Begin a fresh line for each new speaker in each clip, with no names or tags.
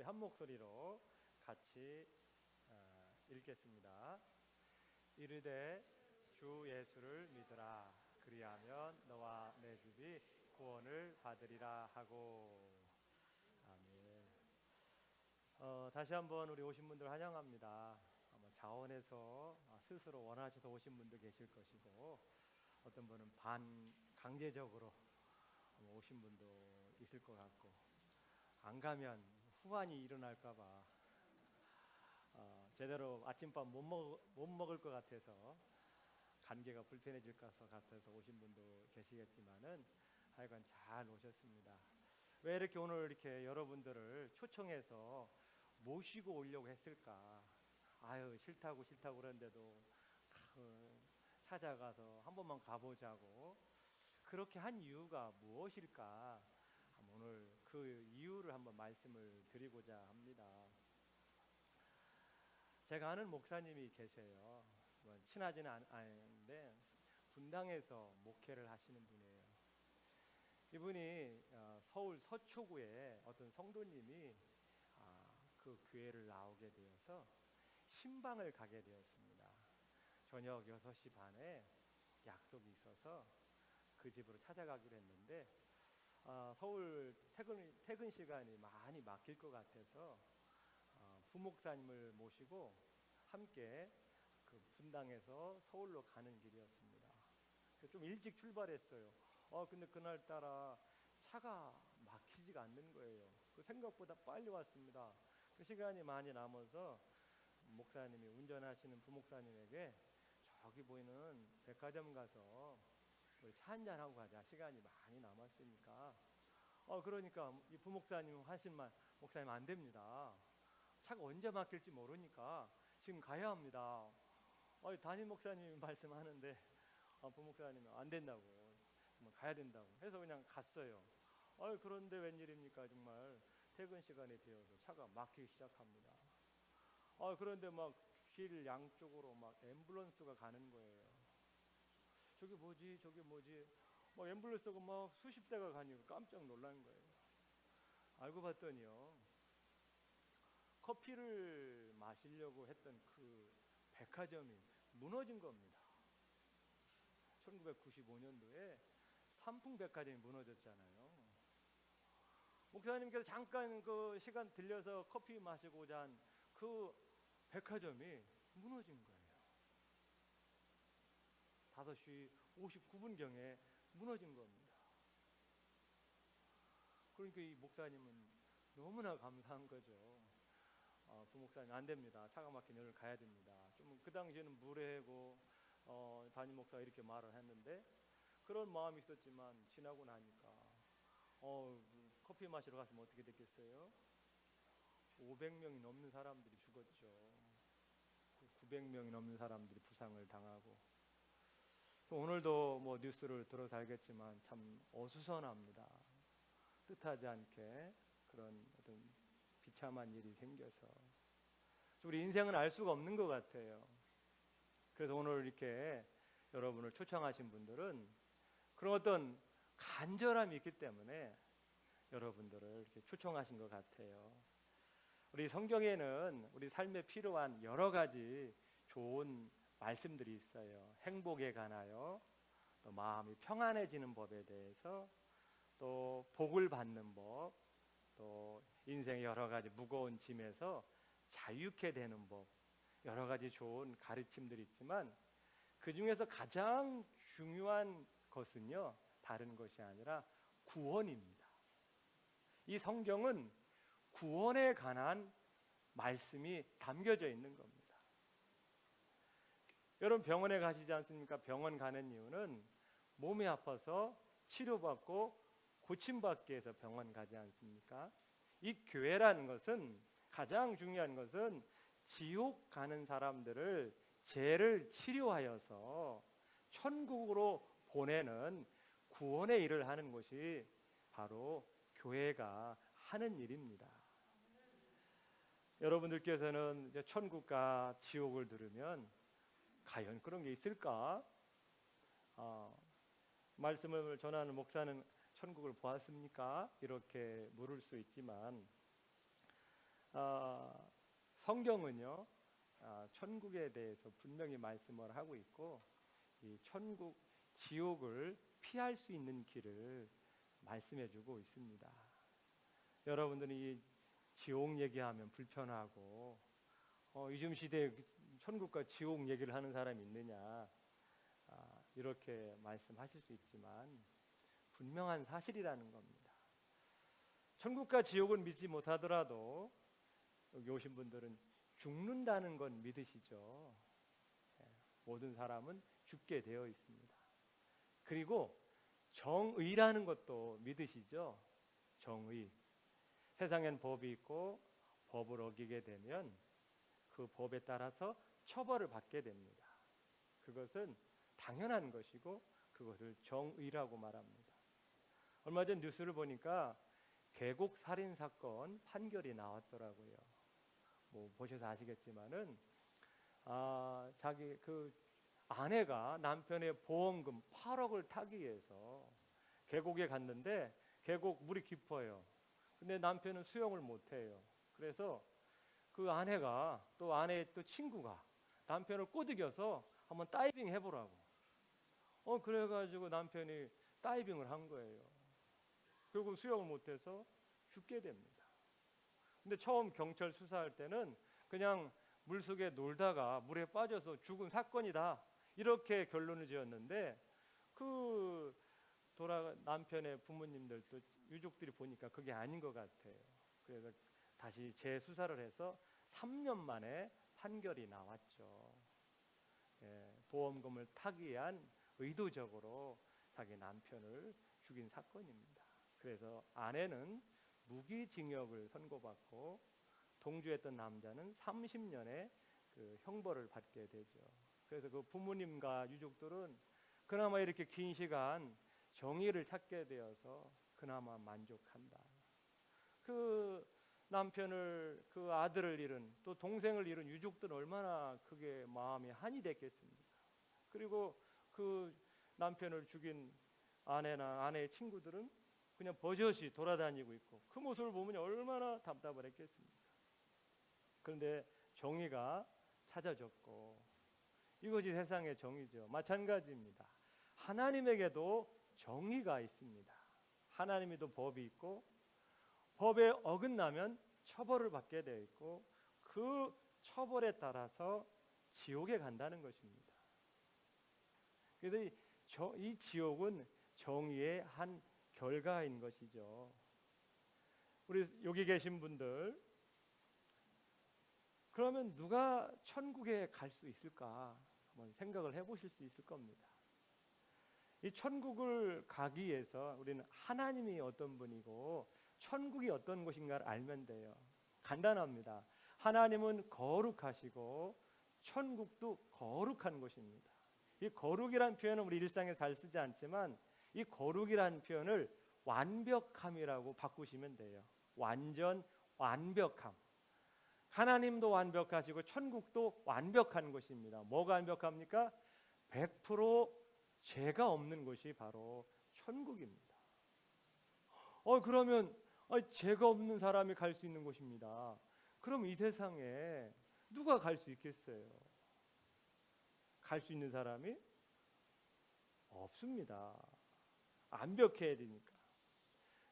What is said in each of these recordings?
한 목소리로 같이 읽겠습니다. 이르되 주 예수를 믿으라. 그리하면 너와 내 집이 구원을 받으리라 하고. 아멘. 다시 한번 우리 오신 분들 환영합니다. 아마 자원해서 스스로 원하셔서 오신 분도 계실 것이고, 어떤 분은 강제적으로 오신 분도 있을 것 같고, 안 가면 후환이 일어날까봐 제대로 아침밥 못 먹을 것 같아서, 관계가 불편해질 것 같아서 오신 분도 계시겠지만은 하여간 잘 오셨습니다. 왜 이렇게 오늘 이렇게 여러분들을 초청해서 모시고 오려고 했을까? 싫다고 그러는데도 찾아가서 한 번만 가보자고 그렇게 한 이유가 무엇일까? 오늘 그 이유를 한번 말씀을 드리고자 합니다. 제가 아는 목사님이 계세요. 친하지는 않은데 분당에서 목회를 하시는 분이에요. 이분이 서울 서초구에 어떤 성도님이 그 교회를 나오게 되어서 신방을 가게 되었습니다. 저녁 6시 반에 약속이 있어서 그 집으로 찾아가기로 했는데 서울 퇴근 시간이 많이 막힐 것 같아서 부목사님을 모시고 함께 그 분당에서 서울로 가는 길이었습니다. 좀 일찍 출발했어요. 근데 그날따라 차가 막히지가 않는 거예요. 그 생각보다 빨리 왔습니다. 그 시간이 많이 남아서 목사님이 운전하시는 부목사님에게 저기 보이는 백화점 가서 차 한잔하고 가자. 시간이 많이 남았으니까. 그러니까 이 부목사님 하신 말, 목사님 안 됩니다. 차가 언제 막힐지 모르니까 지금 가야 합니다. 담임 목사님이 말씀하는데 부목사님은 안 된다고, 가야 된다고 해서 그냥 갔어요. 그런데 웬일입니까? 정말 퇴근 시간이 되어서 차가 막히기 시작합니다. 그런데 막 길 양쪽으로 막 앰뷸런스가 가는 거예요. 저게 뭐지? 앰뷸런스가 막 수십 대가 가니까 깜짝 놀란 거예요. 알고 봤더니요, 커피를 마시려고 했던 그 백화점이 무너진 겁니다. 1995년도에 삼풍백화점이 무너졌잖아요. 목사님께서 잠깐 그 시간 들려서 커피 마시고자 한 그 백화점이 무너진 거예요. 5시 59분경에 무너진 겁니다. 그러니까 이 목사님은 너무나 감사한 거죠. 부목사님 안 됩니다. 차가 막히면 오늘 가야 됩니다. 좀 그 당시에는 무례하고 담임 목사가 이렇게 말을 했는데 그런 마음이 있었지만 지나고 나니까 커피 마시러 갔으면 어떻게 됐겠어요? 500명이 넘는 사람들이 죽었죠. 900명이 넘는 사람들이 부상을 당하고, 오늘도 뭐 뉴스를 들어서 알겠지만 참 어수선합니다. 뜻하지 않게 그런 어떤 비참한 일이 생겨서 우리 인생은 알 수가 없는 것 같아요. 그래서 오늘 이렇게 여러분을 초청하신 분들은 그런 어떤 간절함이 있기 때문에 여러분들을 이렇게 초청하신 것 같아요. 우리 성경에는 우리 삶에 필요한 여러 가지 좋은 말씀들이 있어요. 행복에 관하여, 또 마음이 평안해지는 법에 대해서, 또 복을 받는 법, 또 인생의 여러 가지 무거운 짐에서 자유케 되는 법, 여러 가지 좋은 가르침들이 있지만 그 중에서 가장 중요한 것은요, 다른 것이 아니라 구원입니다. 이 성경은 구원에 관한 말씀이 담겨져 있는 겁니다. 여러분 병원에 가시지 않습니까? 병원 가는 이유는 몸이 아파서 치료받고 고침받기 위해서 병원 가지 않습니까? 이 교회라는 것은, 가장 중요한 것은 지옥 가는 사람들을 죄를 치료하여서 천국으로 보내는 구원의 일을 하는 것이 바로 교회가 하는 일입니다. 여러분들께서는 천국과 지옥을 들으면 과연 그런 게 있을까? 말씀을 전하는 목사는 천국을 보았습니까? 이렇게 물을 수 있지만 성경은요, 천국에 대해서 분명히 말씀을 하고 있고, 이 천국, 지옥을 피할 수 있는 길을 말씀해주고 있습니다. 여러분들이 이 지옥 얘기하면 불편하고, 요즘 시대에 천국과 지옥 얘기를 하는 사람이 있느냐, 이렇게 말씀하실 수 있지만 분명한 사실이라는 겁니다. 천국과 지옥을 믿지 못하더라도 여기 오신 분들은 죽는다는 건 믿으시죠? 모든 사람은 죽게 되어 있습니다. 그리고 정의라는 것도 믿으시죠? 정의. 세상엔 법이 있고 법을 어기게 되면 그 법에 따라서 처벌을 받게 됩니다. 그것은 당연한 것이고 그것을 정의라고 말합니다. 얼마 전 뉴스를 보니까 계곡 살인 사건 판결이 나왔더라고요. 뭐 보셔서 아시겠지만은 자기 그 아내가 남편의 보험금 8억을 타기 위해서 계곡에 갔는데 계곡 물이 깊어요. 근데 남편은 수영을 못 해요. 그래서 그 아내가 또 아내의 또 친구가 남편을 꼬드겨서 한번 다이빙 해보라고. 그래가지고 남편이 다이빙을 한 거예요. 그리고 수영을 못해서 죽게 됩니다. 근데 처음 경찰 수사할 때는 그냥 물속에 놀다가 물에 빠져서 죽은 사건이다 이렇게 결론을 지었는데 그 남편의 부모님들도 유족들이 보니까 그게 아닌 것 같아요. 그래서 다시 재수사를 해서 3년 만에 판결이 나왔죠. 보험금을 타기 위한 의도적으로 자기 남편을 죽인 사건입니다. 그래서 아내는 무기징역을 선고받고 동조했던 남자는 30년의 그 형벌을 받게 되죠. 그래서 그 부모님과 유족들은 그나마 이렇게 긴 시간 정의를 찾게 되어서 그나마 만족한다. 그 남편을, 그 아들을 잃은, 또 동생을 잃은 유족들은 얼마나 그게 마음이 한이 됐겠습니까? 그리고 그 남편을 죽인 아내나 아내의 친구들은 그냥 버젓이 돌아다니고 있고 그 모습을 보면 얼마나 답답을 했겠습니까? 그런데 정의가 찾아졌고 이것이 세상의 정의죠. 마찬가지입니다. 하나님에게도 정의가 있습니다. 하나님에도 법이 있고 법에 어긋나면 처벌을 받게 되어 있고 그 처벌에 따라서 지옥에 간다는 것입니다. 그래서 이 지옥은 정의의 한 결과인 것이죠. 우리 여기 계신 분들, 그러면 누가 천국에 갈 수 있을까? 한번 생각을 해보실 수 있을 겁니다. 이 천국을 가기 위해서 우리는 하나님이 어떤 분이고 천국이 어떤 곳인가를 알면 돼요. 간단합니다. 하나님은 거룩하시고 천국도 거룩한 곳입니다. 이 거룩이란 표현은 우리 일상에 잘 쓰지 않지만 이 거룩이란 표현을 완벽함이라고 바꾸시면 돼요. 완전 완벽함. 하나님도 완벽하시고 천국도 완벽한 곳입니다. 뭐가 완벽합니까? 100% 죄가 없는 곳이 바로 천국입니다. 그러면 죄가 없는 사람이 갈 수 있는 곳입니다. 그럼 이 세상에 누가 갈 수 있겠어요? 갈 수 있는 사람이 없습니다. 완벽해야 되니까.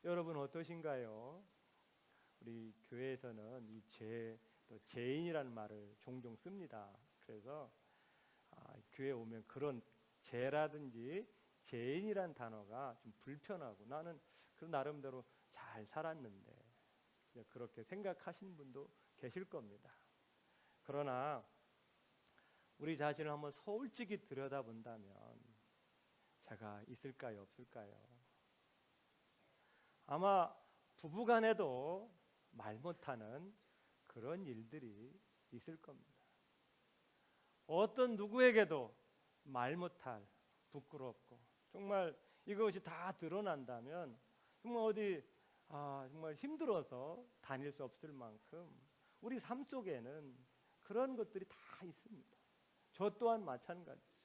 여러분 어떠신가요? 우리 교회에서는 이 또 죄인이라는 말을 종종 씁니다. 그래서 교회 오면 그런 죄라든지 죄인이란 단어가 좀 불편하고 나는 그 나름대로 잘 살았는데 그렇게 생각하시는 분도 계실 겁니다. 그러나 우리 자신을 한번 솔직히 들여다본다면 제가 있을까요? 없을까요? 아마 부부간에도 말 못하는 그런 일들이 있을 겁니다. 어떤 누구에게도 말 못할 부끄럽고 정말 이것이 다 드러난다면 정말 어디 정말 힘들어서 다닐 수 없을 만큼 우리 삶 속에는 그런 것들이 다 있습니다. 저 또한 마찬가지죠.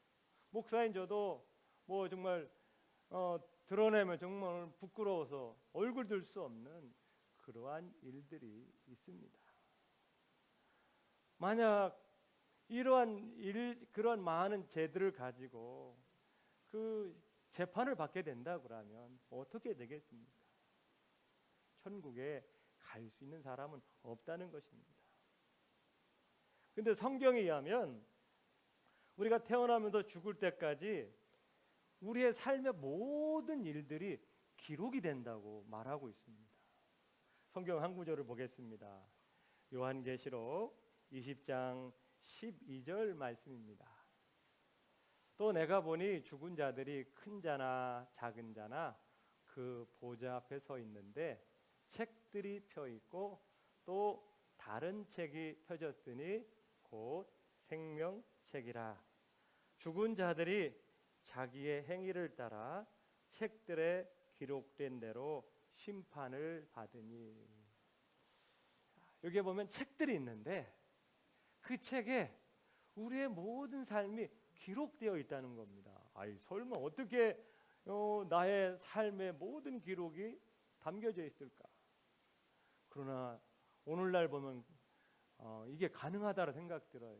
목사인 저도 뭐 정말 드러내면 정말 부끄러워서 얼굴 들 수 없는 그러한 일들이 있습니다. 만약 그런 많은 죄들을 가지고 그 재판을 받게 된다 그러면 어떻게 되겠습니까? 천국에 갈 수 있는 사람은 없다는 것입니다. 근데 성경에 의하면 우리가 태어나면서 죽을 때까지 우리의 삶의 모든 일들이 기록이 된다고 말하고 있습니다. 성경 한 구절을 보겠습니다. 요한계시록 20장 12절 말씀입니다. 또 내가 보니 죽은 자들이 큰 자나 작은 자나 그 보좌 앞에 서 있는데 책들이 펴 있고 또 다른 책이 펴졌으니 곧 생명책이라. 죽은 자들이 자기의 행위를 따라 책들에 기록된 대로 심판을 받으니. 여기에 보면 책들이 있는데 그 책에 우리의 모든 삶이 기록되어 있다는 겁니다. 아이, 설마 어떻게 나의 삶의 모든 기록이 담겨져 있을까? 그러나 오늘날 보면 이게 가능하다는 생각 들어요.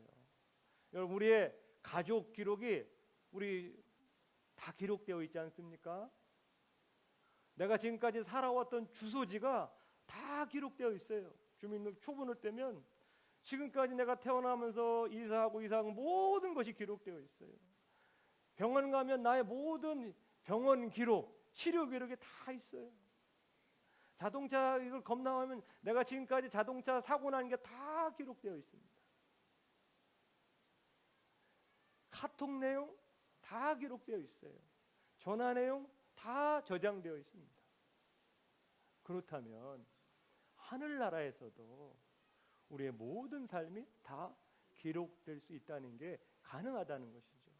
여러분, 우리의 가족 기록이 우리 다 기록되어 있지 않습니까? 내가 지금까지 살아왔던 주소지가 다 기록되어 있어요. 주민등록 초본을 떼면 지금까지 내가 태어나면서 이사하고 모든 것이 기록되어 있어요. 병원 가면 나의 모든 병원 기록, 치료 기록이 다 있어요. 자동차 이걸 검나하면 내가 지금까지 자동차 사고 난 게 다 기록되어 있습니다. 카톡 내용 다 기록되어 있어요. 전화 내용 다 저장되어 있습니다. 그렇다면 하늘나라에서도 우리의 모든 삶이 다 기록될 수 있다는 게 가능하다는 것이죠.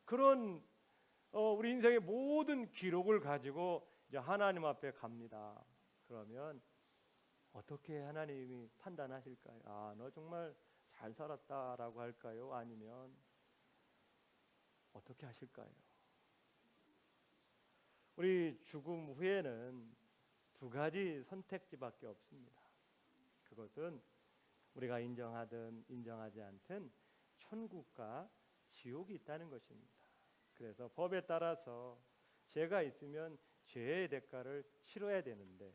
그런 우리 인생의 모든 기록을 가지고 이제 하나님 앞에 갑니다. 그러면 어떻게 하나님이 판단하실까요? 아, 너 정말 잘 살았다라고 할까요? 아니면 어떻게 하실까요? 우리 죽음 후에는 두 가지 선택지밖에 없습니다. 그것은 우리가 인정하든 인정하지 않든 천국과 지옥이 있다는 것입니다. 그래서 법에 따라서 죄가 있으면 죄의 대가를 치러야 되는데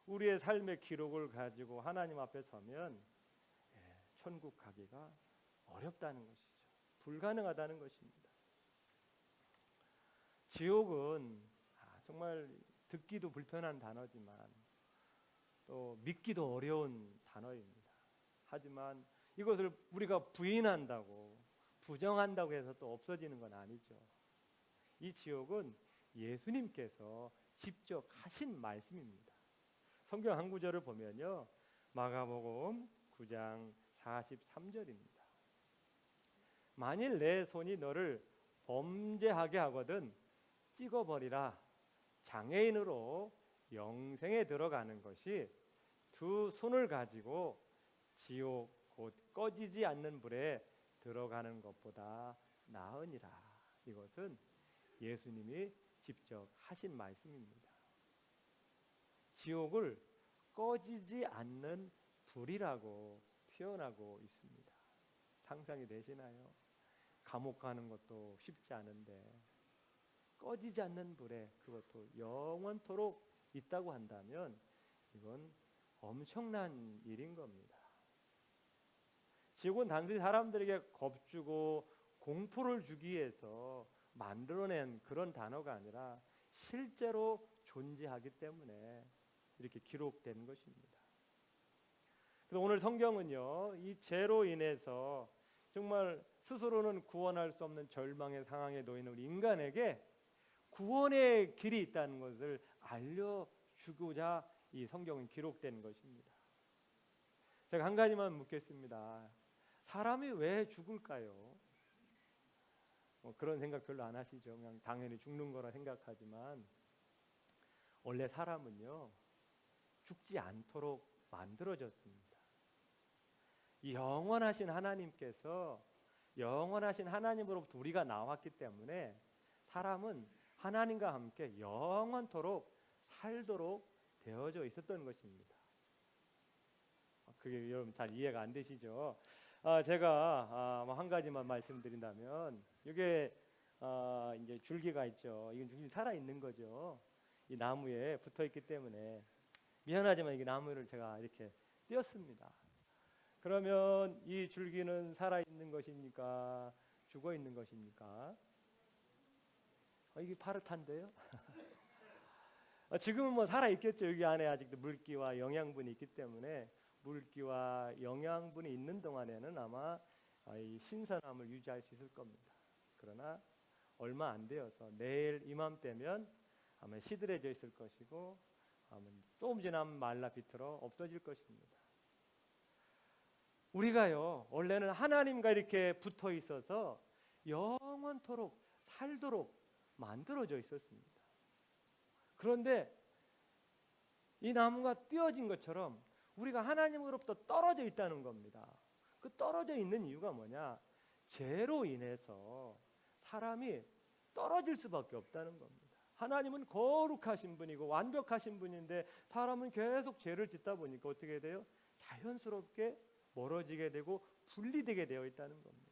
우리의 삶의 기록을 가지고 하나님 앞에 서면 천국 가기가 어렵다는 것이죠. 불가능하다는 것입니다. 지옥은 정말 듣기도 불편한 단어지만 또 믿기도 어려운 단어입니다. 하지만 이것을 우리가 부인한다고 부정한다고 해서 또 없어지는 건 아니죠. 이 지옥은 예수님께서 직접 하신 말씀입니다. 성경 한 구절을 보면요, 마가복음 9장 43절입니다. 만일 내 손이 너를 범죄하게 하거든 찍어버리라. 장애인으로 영생에 들어가는 것이 두 손을 가지고 지옥 곧 꺼지지 않는 불에 들어가는 것보다 나으니라. 이것은 예수님이 직접 하신 말씀입니다. 지옥을 꺼지지 않는 불이라고 표현하고 있습니다. 상상이 되시나요? 감옥 가는 것도 쉽지 않은데 꺼지지 않는 불에, 그것도 영원토록 있다고 한다면 이건 엄청난 일인 겁니다. 지옥은 단순히 사람들에게 겁주고 공포를 주기 위해서 만들어낸 그런 단어가 아니라 실제로 존재하기 때문에 이렇게 기록된 것입니다. 그래서 오늘 성경은요, 이 죄로 인해서 정말 스스로는 구원할 수 없는 절망의 상황에 놓인 우리 인간에게 구원의 길이 있다는 것을 알려주고자 이 성경은 기록된 것입니다. 제가 한 가지만 묻겠습니다. 사람이 왜 죽을까요? 그런 생각 별로 안 하시죠. 그냥 당연히 죽는 거라 생각하지만 원래 사람은요, 죽지 않도록 만들어졌습니다. 이 영원하신 하나님께서 영원하신 하나님으로부터 우리가 나왔기 때문에 사람은 하나님과 함께 영원토록 살도록 되어져 있었던 것입니다. 그게 여러분 잘 이해가 안 되시죠? 제가 뭐한 가지만 말씀드린다면 이게 이제 줄기가 있죠. 이건 줄기 살아 있는 거죠. 이 나무에 붙어 있기 때문에 미안하지만 이게 나무를 제가 이렇게 띄었습니다. 그러면 이 줄기는 살아 있는 것입니까? 죽어 있는 것입니까? 이게 파릇한데요. 지금은 뭐 살아 있겠죠. 여기 안에 아직도 물기와 영양분이 있기 때문에 물기와 영양분이 있는 동안에는 아마 이 신선함을 유지할 수 있을 겁니다. 그러나 얼마 안 되어서 내일 이맘때면 아마 시들해져 있을 것이고 아마 조금 지나면 말라 비틀어 없어질 것입니다. 우리가요 원래는 하나님과 이렇게 붙어 있어서 영원토록 살도록 만들어져 있었습니다. 그런데 이 나무가 띄어진 것처럼 우리가 하나님으로부터 떨어져 있다는 겁니다. 그 떨어져 있는 이유가 뭐냐? 죄로 인해서 사람이 떨어질 수밖에 없다는 겁니다. 하나님은 거룩하신 분이고 완벽하신 분인데 사람은 계속 죄를 짓다 보니까 어떻게 돼요? 자연스럽게 멀어지게 되고 분리되게 되어 있다는 겁니다.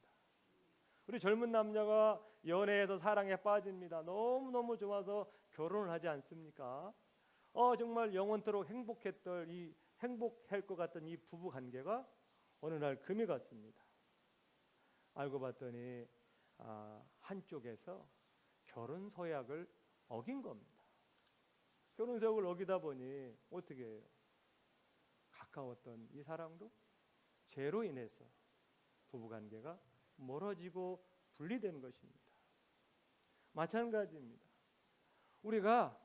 우리 젊은 남녀가 연애에서 사랑에 빠집니다. 너무너무 좋아서 결혼을 하지 않습니까? 정말 영원토록 행복할 것 같던 이 부부 관계가 어느 날 금이 갔습니다. 알고 봤더니 한쪽에서 결혼 서약을 어긴 겁니다. 결혼 서약을 어기다 보니 어떻게 해요? 가까웠던 이 사랑도 죄로 인해서 부부 관계가 멀어지고 분리된 것입니다. 마찬가지입니다. 우리가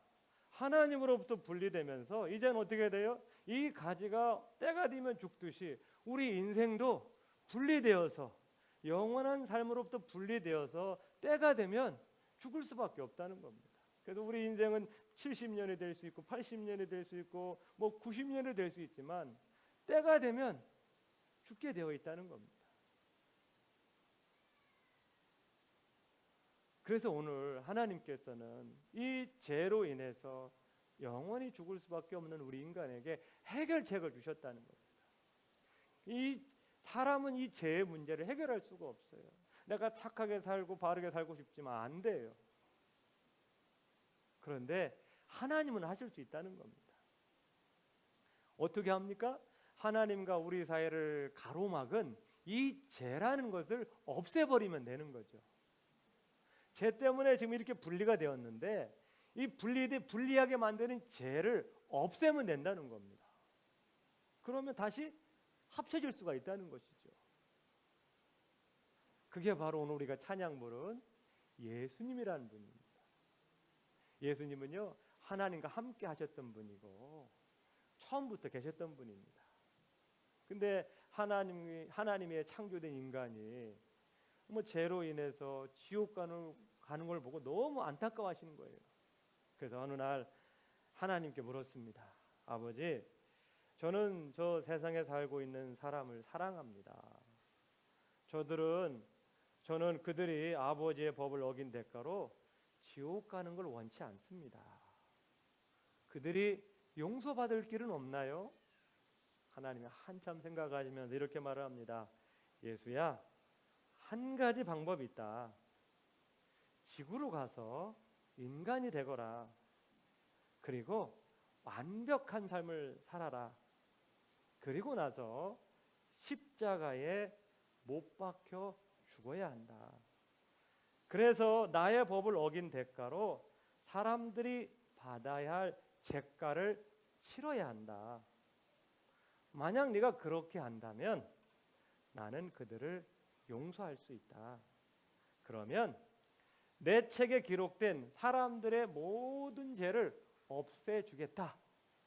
하나님으로부터 분리되면서 이제는 어떻게 돼요? 이 가지가 때가 되면 죽듯이 우리 인생도 분리되어서 영원한 삶으로부터 분리되어서 때가 되면 죽을 수밖에 없다는 겁니다. 그래서 우리 인생은 70년이 될 수 있고 80년이 될 수 있고 뭐 90년이 될 수 있지만 때가 되면 죽게 되어 있다는 겁니다. 그래서 오늘 하나님께서는 이 죄로 인해서 영원히 죽을 수밖에 없는 우리 인간에게 해결책을 주셨다는 겁니다. 이 사람은 이 죄의 문제를 해결할 수가 없어요. 내가 착하게 살고 바르게 살고 싶지만 안 돼요. 그런데 하나님은 하실 수 있다는 겁니다. 어떻게 합니까? 하나님과 우리 사이를 가로막은 이 죄라는 것을 없애버리면 되는 거죠. 죄 때문에 지금 이렇게 분리가 되었는데 이 분리하게 만드는 죄를 없애면 된다는 겁니다. 그러면 다시 합쳐질 수가 있다는 것이죠. 그게 바로 오늘 우리가 찬양 부른 예수님이라는 분입니다. 예수님은요 하나님과 함께 하셨던 분이고 처음부터 계셨던 분입니다. 근데 하나님의 창조된 인간이 뭐 죄로 인해서 지옥 가는 걸 보고 너무 안타까워하시는 거예요. 그래서 어느 날 하나님께 물었습니다. 아버지, 저는 저 세상에 살고 있는 사람을 사랑합니다. 저는 그들이 아버지의 법을 어긴 대가로 지옥 가는 걸 원치 않습니다. 그들이 용서받을 길은 없나요? 하나님이 한참 생각하시면서 이렇게 말을 합니다. 예수야, 한 가지 방법이 있다. 지구로 가서 인간이 되거라. 그리고 완벽한 삶을 살아라. 그리고 나서 십자가에 못 박혀 죽어야 한다. 그래서 나의 법을 어긴 대가로 사람들이 받아야 할 죄가를 치러야 한다. 만약 네가 그렇게 한다면 나는 그들을 용서할 수 있다. 그러면 내 책에 기록된 사람들의 모든 죄를 없애주겠다.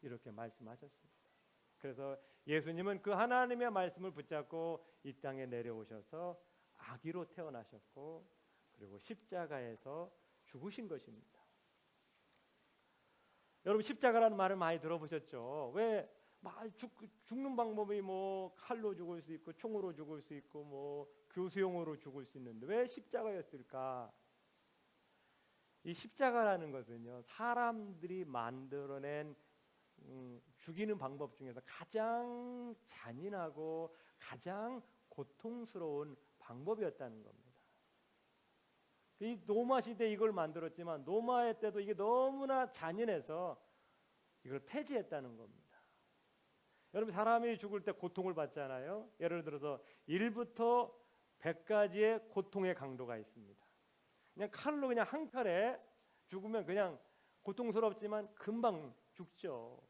이렇게 말씀하셨습니다. 그래서 예수님은 그 하나님의 말씀을 붙잡고 이 땅에 내려오셔서 아기로 태어나셨고 그리고 십자가에서 죽으신 것입니다. 여러분 십자가라는 말을 많이 들어보셨죠? 왜 죽는 방법이 뭐 칼로 죽을 수 있고 총으로 죽을 수 있고 뭐 교수용으로 죽을 수 있는데 왜 십자가였을까? 이 십자가라는 것은요 사람들이 만들어낸 죽이는 방법 중에서 가장 잔인하고 가장 고통스러운 방법이었다는 겁니다. 이 노마 시대 이걸 만들었지만 노마의 때도 이게 너무나 잔인해서 이걸 폐지했다는 겁니다. 여러분, 사람이 죽을 때 고통을 받잖아요. 예를 들어서 1부터 100까지의 고통의 강도가 있습니다. 그냥 칼로 그냥 한 칼에 죽으면 그냥 고통스럽지만 금방 죽죠.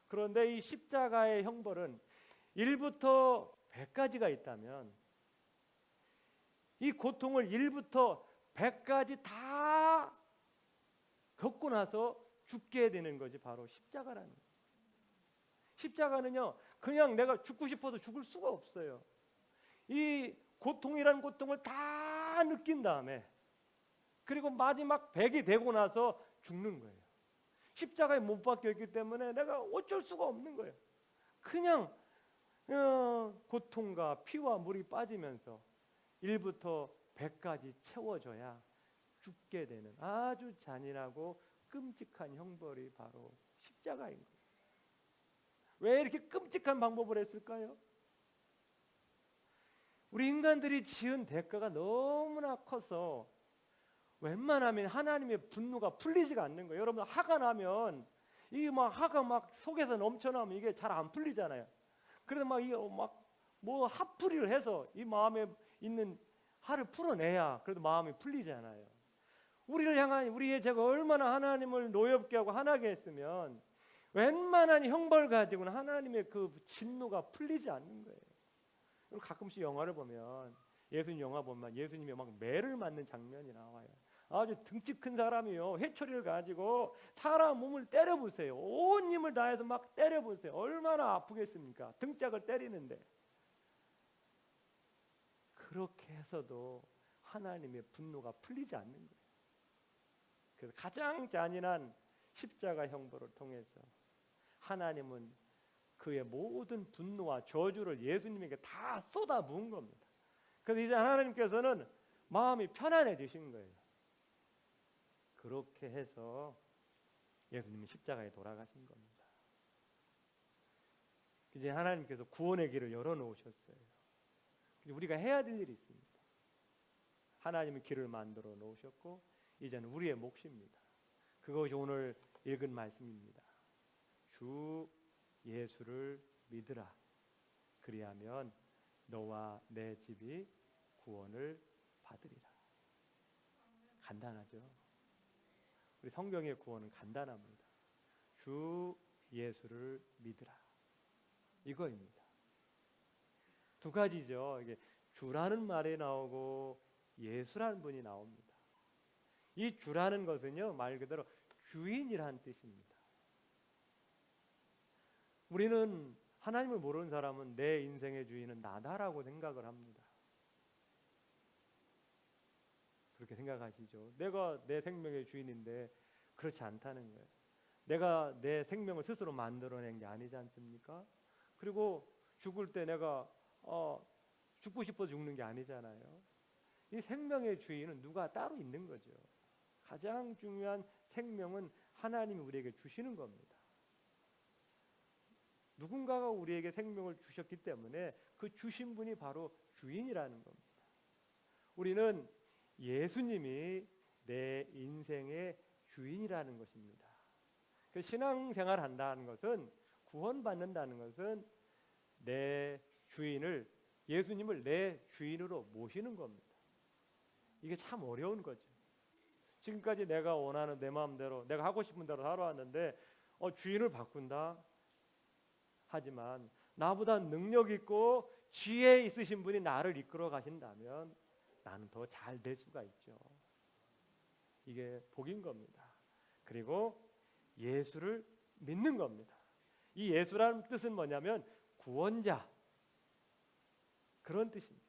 그런데 이 십자가의 형벌은 1부터 100까지가 있다면 이 고통을 1부터 100까지 다 겪고 나서 죽게 되는 것이 바로 십자가라는 거예요. 십자가는요, 그냥 내가 죽고 싶어서 죽을 수가 없어요. 이 고통이라는 고통을 다 느낀 다음에 그리고 마지막 100이 되고 나서 죽는 거예요. 십자가에 못 박혀있기 때문에 내가 어쩔 수가 없는 거예요. 그냥 고통과 피와 물이 빠지면서 1부터 100까지 채워져야 죽게 되는 아주 잔인하고 끔찍한 형벌이 바로 십자가인 거예요. 왜 이렇게 끔찍한 방법을 했을까요? 우리 인간들이 지은 대가가 너무나 커서 웬만하면 하나님의 분노가 풀리지가 않는 거예요. 여러분, 화가 나면 이게 막 화가 막 속에서 넘쳐나면 이게 잘 안 풀리잖아요. 그래서 막 이게 막 뭐 화풀이를 해서 이 마음에 있는 화를 풀어내야 그래도 마음이 풀리잖아요. 우리를 향한 우리의 죄가 얼마나 하나님을 노엽게 하고 화나게 했으면 웬만한 형벌 가지고는 하나님의 그 진노가 풀리지 않는 거예요. 가끔씩 영화를 보면 예수님 영화 보면 예수님이 막 매를 맞는 장면이 나와요. 아주 등치 큰 사람이요, 회초리를 가지고 사람 몸을 때려보세요. 온 힘을 다해서 막 때려보세요. 얼마나 아프겠습니까? 등짝을 때리는데. 그렇게 해서도 하나님의 분노가 풀리지 않는 거예요. 그래서 가장 잔인한 십자가 형벌을 통해서 하나님은 그의 모든 분노와 저주를 예수님에게 다 쏟아 부은 겁니다. 그래서 이제 하나님께서는 마음이 편안해지신 거예요. 그렇게 해서 예수님은 십자가에 돌아가신 겁니다. 이제 하나님께서 구원의 길을 열어놓으셨어요. 우리가 해야 될 일이 있습니다. 하나님은 길을 만들어 놓으셨고 이제는 우리의 몫입니다. 그것이 오늘 읽은 말씀입니다. 주 예수를 믿으라. 그리하면 너와 내 집이 구원을 받으리라. 간단하죠. 우리 성경의 구원은 간단합니다. 주 예수를 믿으라. 이거입니다. 두 가지죠. 이게 주라는 말이 나오고 예수라는 분이 나옵니다. 이 주라는 것은요, 말 그대로 주인이라는 뜻입니다. 우리는 하나님을 모르는 사람은 내 인생의 주인은 나다라고 생각을 합니다. 그렇게 생각하시죠. 내가 내 생명의 주인인데 그렇지 않다는 거예요. 내가 내 생명을 스스로 만들어낸 게 아니지 않습니까? 그리고 죽을 때 내가 죽고 싶어 죽는 게 아니잖아요. 이 생명의 주인은 누가 따로 있는 거죠. 가장 중요한 생명은 하나님이 우리에게 주시는 겁니다. 누군가가 우리에게 생명을 주셨기 때문에 그 주신 분이 바로 주인이라는 겁니다. 우리는 예수님이 내 인생의 주인이라는 것입니다. 그 신앙생활 한다는 것은, 구원받는다는 것은 내 주인을, 예수님을 내 주인으로 모시는 겁니다. 이게 참 어려운 거죠. 지금까지 내가 원하는 내 마음대로 내가 하고 싶은 대로 살아왔는데 주인을 바꾼다? 하지만 나보다 능력 있고 지혜 있으신 분이 나를 이끌어 가신다면 나는 더 잘 될 수가 있죠. 이게 복인 겁니다. 그리고 예수를 믿는 겁니다. 이 예수라는 뜻은 뭐냐면 구원자, 그런 뜻입니다.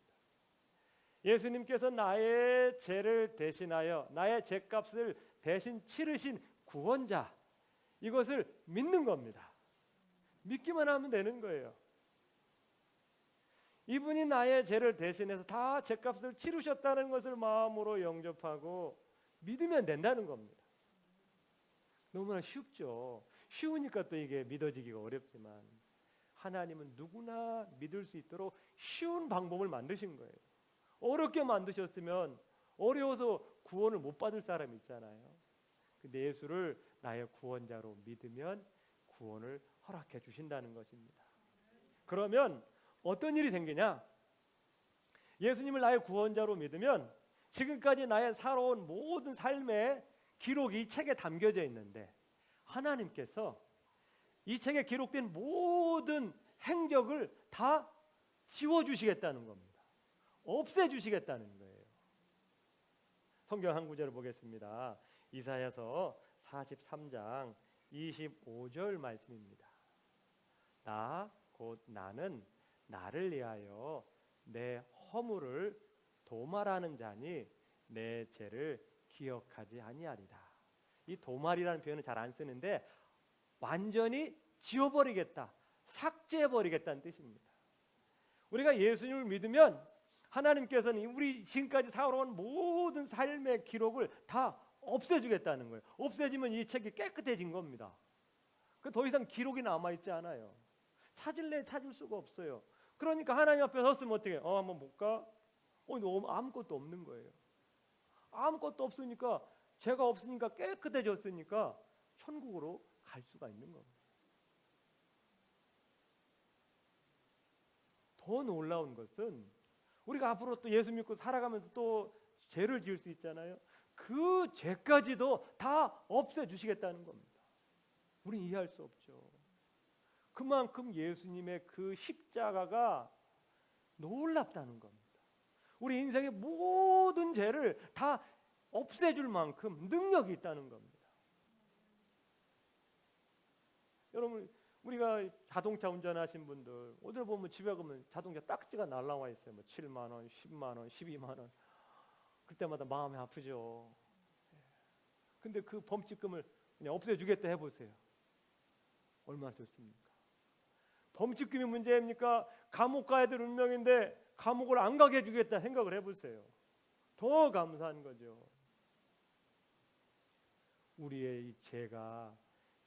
예수님께서 나의 죄를 대신하여 나의 죄값을 대신 치르신 구원자, 이것을 믿는 겁니다. 믿기만 하면 되는 거예요. 이분이 나의 죄를 대신해서 다 죄값을 치르셨다는 것을 마음으로 영접하고 믿으면 된다는 겁니다. 너무나 쉽죠. 쉬우니까 또 이게 믿어지기가 어렵지만 하나님은 누구나 믿을 수 있도록 쉬운 방법을 만드신 거예요. 어렵게 만드셨으면 어려워서 구원을 못 받을 사람 있잖아요. 근데 예수를 나의 구원자로 믿으면 구원을 허락해 주신다는 것입니다. 그러면 어떤 일이 생기냐? 예수님을 나의 구원자로 믿으면 지금까지 나의 살아온 모든 삶의 기록이 이 책에 담겨져 있는데 하나님께서 이 책에 기록된 모든 행적을 다 지워주시겠다는 겁니다. 없애주시겠다는 거예요. 성경 한 구절을 보겠습니다. 이사야서 43장 25절 말씀입니다. 곧 나는 나를 위하여 내 허물을 도말하는 자니 내 죄를 기억하지 아니하리라. 이 도말이라는 표현은 잘 안 쓰는데 완전히 지워버리겠다, 삭제해버리겠다는 뜻입니다. 우리가 예수님을 믿으면 하나님께서는 우리 지금까지 살아온 모든 삶의 기록을 다 없애주겠다는 거예요. 없애지면 이 책이 깨끗해진 겁니다. 더 이상 기록이 남아있지 않아요. 찾을래 찾을 수가 없어요. 그러니까 하나님 앞에 섰으면 어떻게 해요? 한번 볼까? 아무것도 없는 거예요. 아무것도 없으니까, 죄가 없으니까, 깨끗해졌으니까 천국으로 갈 수가 있는 겁니다. 더 놀라운 것은 우리가 앞으로 또 예수 믿고 살아가면서 또 죄를 지을 수 있잖아요. 그 죄까지도 다 없애주시겠다는 겁니다. 우린 이해할 수 없죠. 그만큼 예수님의 그 십자가가 놀랍다는 겁니다. 우리 인생의 모든 죄를 다 없애줄 만큼 능력이 있다는 겁니다. 여러분, 우리가 자동차 운전하신 분들 오늘 보면 집에 가면 자동차 딱지가 날라와 있어요. 뭐 7만 원, 10만 원, 12만 원. 그때마다 마음이 아프죠. 근데 그 범칙금을 그냥 없애주겠다 해보세요. 얼마나 좋습니까? 범칙금이 문제입니까? 감옥 가야 될 운명인데 감옥을 안 가게 해주겠다 생각을 해보세요. 더 감사한 거죠. 우리의 이 죄가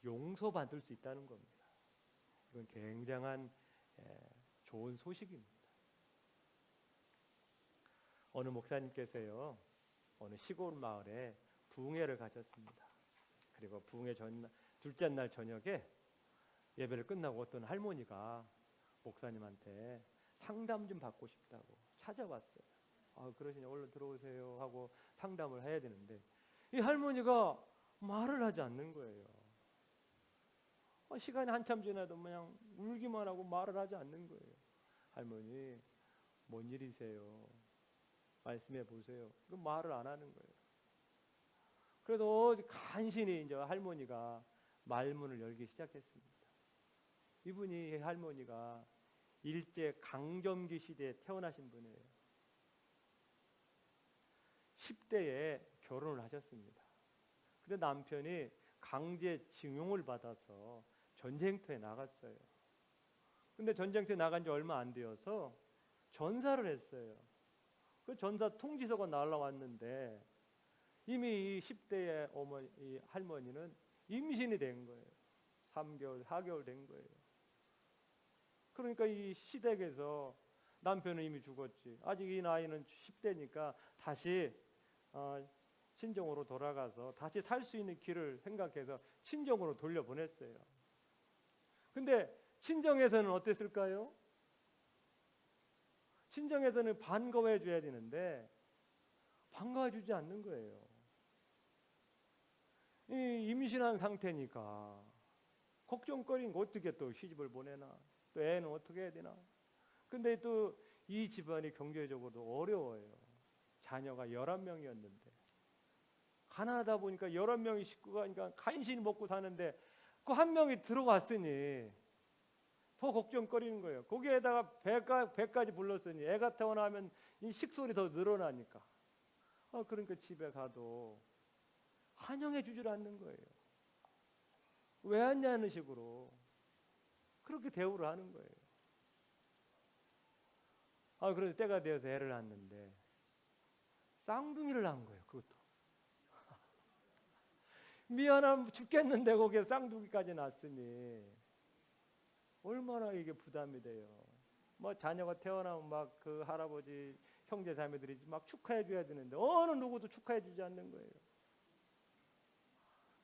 용서받을 수 있다는 겁니다. 이건 굉장한 좋은 소식입니다. 어느 목사님께서요, 어느 시골 마을에 부흥회를 가졌습니다. 그리고 부흥회 둘째 날 저녁에 예배를 끝나고 어떤 할머니가 목사님한테 상담 좀 받고 싶다고 찾아왔어요. 그러시니 얼른 들어오세요 하고 상담을 해야 되는데 이 할머니가 말을 하지 않는 거예요. 시간이 한참 지나도 그냥 울기만 하고 말을 하지 않는 거예요. 할머니, 뭔 일이세요? 말씀해 보세요. 그 말을 안 하는 거예요. 그래도 간신히 이제 할머니가 말문을 열기 시작했습니다. 이분이 할머니가 일제 강점기 시대에 태어나신 분이에요. 10대에 결혼을 하셨습니다. 근데 남편이 강제징용을 받아서 전쟁터에 나갔어요. 근데 전쟁터에 나간 지 얼마 안 되어서 전사를 했어요. 그 전사 통지서가 날라왔는데 이미 이 10대의 이 할머니는 임신이 된 거예요. 3개월, 4개월 된 거예요. 그러니까 이 시댁에서 남편은 이미 죽었지. 아직 이 나이는 10대니까 다시 친정으로 돌아가서 다시 살 수 있는 길을 생각해서 친정으로 돌려보냈어요. 근데 친정에서는 어땠을까요? 친정에서는 반가워해 줘야 되는데 반가워 주지 않는 거예요. 이 임신한 상태니까 걱정거리는 거 어떻게 또 시집을 보내나, 또 애는 어떻게 해야 되나. 근데 또 이 집안이 경제적으로도 어려워요. 자녀가 11명이었는데 가난하다 보니까 11명의 식구가 그러니까 간신히 먹고 사는데 그 한 명이 들어왔으니 더 걱정거리는 거예요. 거기에다가 배까지 불렀으니 애가 태어나면 이 식솔이 더 늘어나니까 그러니까 집에 가도 환영해 주질 않는 거예요. 왜 왔냐는 식으로 그렇게 대우를 하는 거예요. 그래서 때가 되어서 애를 낳았는데 쌍둥이를 낳은 거예요. 그것도 미안함 죽겠는데 거기에 쌍둥이까지 낳았으니 얼마나 이게 부담이 돼요. 뭐 자녀가 태어나면 막 그 할아버지 형제 자매들이 막 축하해 줘야 되는데 어느 누구도 축하해 주지 않는 거예요.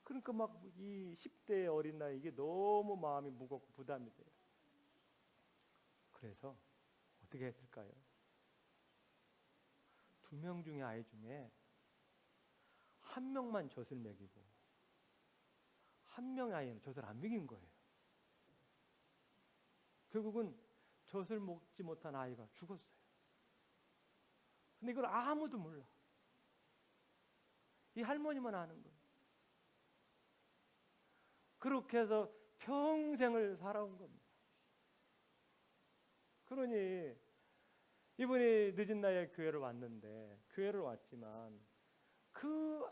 그러니까 막 이 10대의 어린 나이 이게 너무 마음이 무겁고 부담이 돼요. 그래서 어떻게 했을까요? 2명 중에 아이 중에 1명만 젖을 먹이고 1명의 아이는 젖을 안 먹인 거예요. 결국은 젖을 먹지 못한 아이가 죽었어요. 근데 이걸 아무도 몰라. 이 할머니만 아는 거예요. 그렇게 해서 평생을 살아온 겁니다. 그러니 이분이 늦은 나이에 교회를 왔는데, 교회를 왔지만 그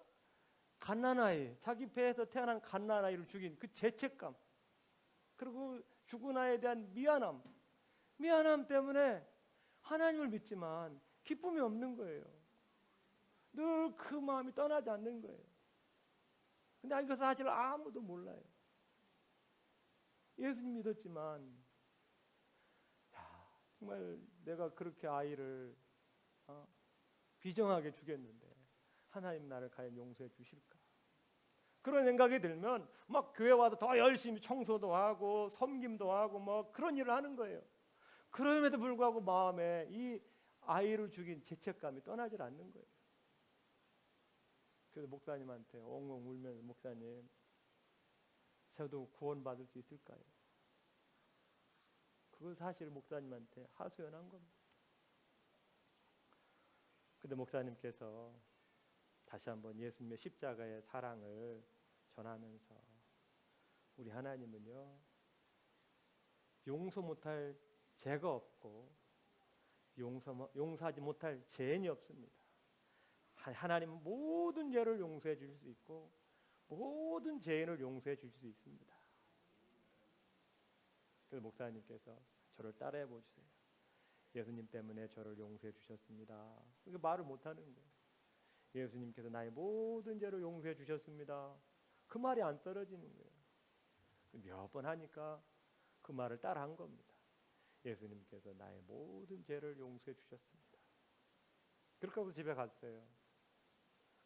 갓난아이, 자기 배에서 태어난 갓난아이를 죽인 그 죄책감, 그리고 죽은 아이에 대한 미안함 때문에 하나님을 믿지만 기쁨이 없는 거예요. 늘 그 마음이 떠나지 않는 거예요. 근데 이거 사실 아무도 몰라요. 예수님 믿었지만, 정말 내가 그렇게 아이를 비정하게 죽였는데 하나님 나를 과연 용서해 주실까? 그런 생각이 들면 막 교회 와서 더 열심히 청소도 하고 섬김도 하고 뭐 그런 일을 하는 거예요. 그럼에도 불구하고 마음에 이 아이를 죽인 죄책감이 떠나질 않는 거예요. 그래서 목사님한테 엉엉 울면서, 목사님, 저도 구원받을 수 있을까요? 그걸 사실 목사님한테 하소연한 겁니다. 근데 목사님께서 다시 한번 예수님의 십자가의 사랑을 전하면서, 우리 하나님은요, 용서 못할 죄가 없고 용서하지 못할 죄인이 없습니다. 하나님은 모든 죄를 용서해 주실 수 있고 모든 죄인을 용서해 주실 수 있습니다. 그래서 목사님께서 저를 따라해 보세요. 예수님 때문에 저를 용서해 주셨습니다. 이게 말을 못하는 거예요. 예수님께서 나의 모든 죄를 용서해 주셨습니다. 그 말이 안 떨어지는 거예요. 몇 번 하니까 그 말을 따라한 겁니다. 예수님께서 나의 모든 죄를 용서해 주셨습니다. 그렇게 하고 집에 갔어요.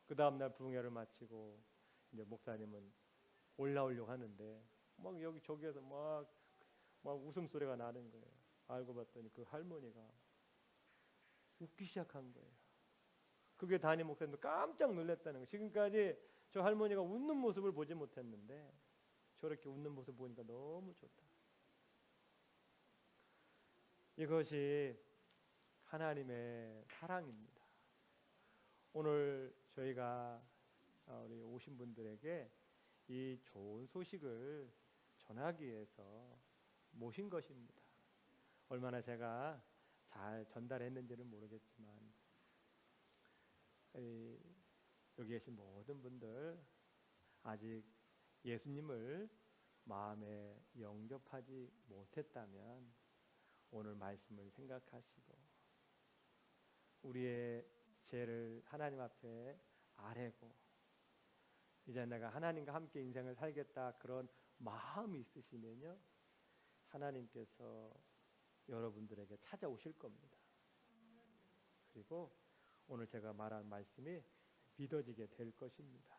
그 다음날 부흥회를 마치고 이제 목사님은 올라오려고 하는데 막 여기저기에서 막 웃음소리가 나는 거예요. 알고 봤더니 그 할머니가 웃기 시작한 거예요. 그게 담임 목사님도 깜짝 놀랐다는 거예요. 지금까지 저 할머니가 웃는 모습을 보지 못했는데 저렇게 웃는 모습 보니까 너무 좋다. 이것이 하나님의 사랑입니다. 오늘 저희가 우리 오신 분들에게 이 좋은 소식을 전하기 위해서 모신 것입니다. 얼마나 제가 잘 전달했는지는 모르겠지만 여기 계신 모든 분들 아직 예수님을 마음에 영접하지 못했다면 오늘 말씀을 생각하시고 우리의 죄를 하나님 앞에 아뢰고 이제 내가 하나님과 함께 인생을 살겠다, 그런 마음이 있으시면요, 하나님께서 여러분들에게 찾아오실 겁니다. 그리고 오늘 제가 말한 말씀이 믿어지게 될 것입니다.